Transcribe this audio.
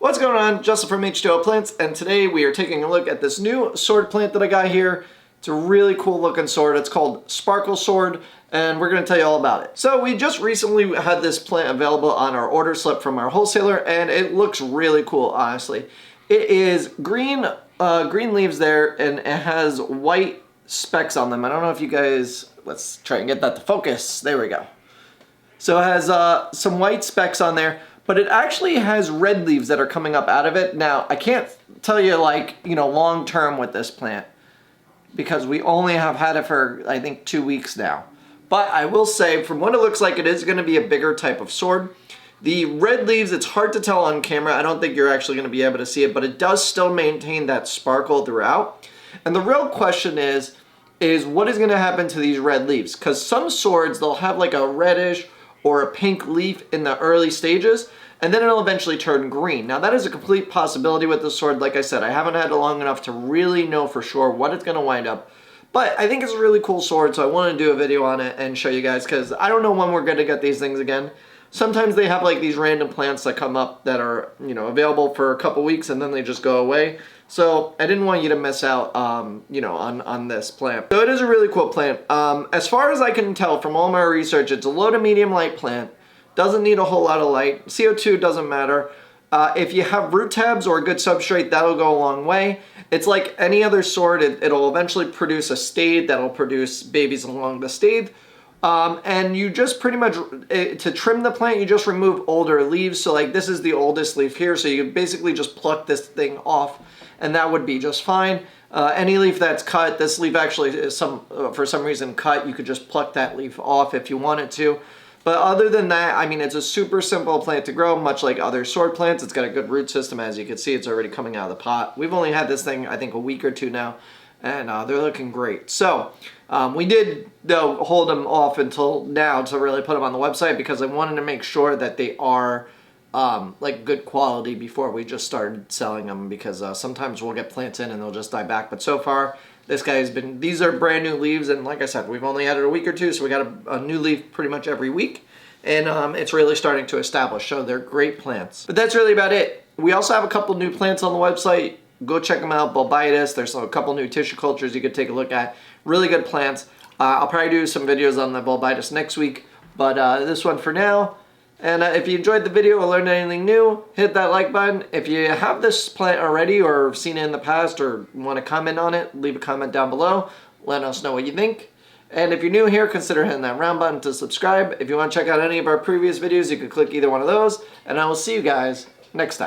What's going on? Justin from H2O Plants, and today we are taking a look at this new sword plant that I got here. It's a really cool looking sword. It's called Sparkle Sword, and we're going to tell you all about it. So we just recently had this plant available on our order slip from our wholesaler, and it looks really cool, honestly. It is green leaves there, and it has white specks on them. I don't know if you guys, let's try and get that to focus. There we go. So it has some white specks on there, but it actually has red leaves that are coming up out of it. Now, I can't tell you long term with this plant because we only have had it for, I think, 2 weeks now. But I will say, from what it looks like, it is going to be a bigger type of sword. The red leaves, it's hard to tell on camera. I don't think you're actually going to be able to see it, but it does still maintain that sparkle throughout. And the real question is what is going to happen to these red leaves? Because some swords, they'll have like a reddish or a pink leaf in the early stages, and then it'll eventually turn green. Now that is a complete possibility with the sword. Like I said, I haven't had it long enough to really know for sure what it's going to wind up. But I think it's a really cool sword, so I want to do a video on it and show you guys, because I don't know when we're going to get these things again. Sometimes they have like these random plants that come up that are, available for a couple weeks and then they just go away. So I didn't want you to miss out, on this plant. So it is a really cool plant. As far as I can tell from all my research, it's a low to medium light plant. Doesn't need a whole lot of light. CO2 doesn't matter. If you have root tabs or a good substrate, that'll go a long way. It's like any other sword. It'll eventually produce a stade that'll produce babies along the stade. And you just pretty much, to trim the plant, you just remove older leaves. So like this is the oldest leaf here, so you basically just pluck this thing off and that would be just fine. Any leaf that's cut, this leaf actually is for some reason cut, you could just pluck that leaf off if you wanted to. But other than that, I mean, it's a super simple plant to grow, much like other sword plants. It's got a good root system. As you can see, it's already coming out of the pot. We've only had this thing, I think, a week or two now, and they're looking great. So we did, though, hold them off until now to really put them on the website because I wanted to make sure that they are like good quality before we just started selling them, because sometimes we'll get plants in and they'll just die back. But so far, this guy has been, these are brand new leaves, and like I said, we've only had it a week or two, so we got a new leaf pretty much every week, and it's really starting to establish, so they're great plants. But that's really about it. We also have a couple new plants on the website. Go check them out. Bulbitis, there's a couple new tissue cultures you could take a look at. Really good plants. I'll probably do some videos on the Bulbitis next week, but this one for now. And if you enjoyed the video or learned anything new, hit that like button. If you have this plant already or seen it in the past or want to comment on it, leave a comment down below. Let us know what you think. And if you're new here, consider hitting that round button to subscribe. If you want to check out any of our previous videos, you can click either one of those. And I will see you guys next time.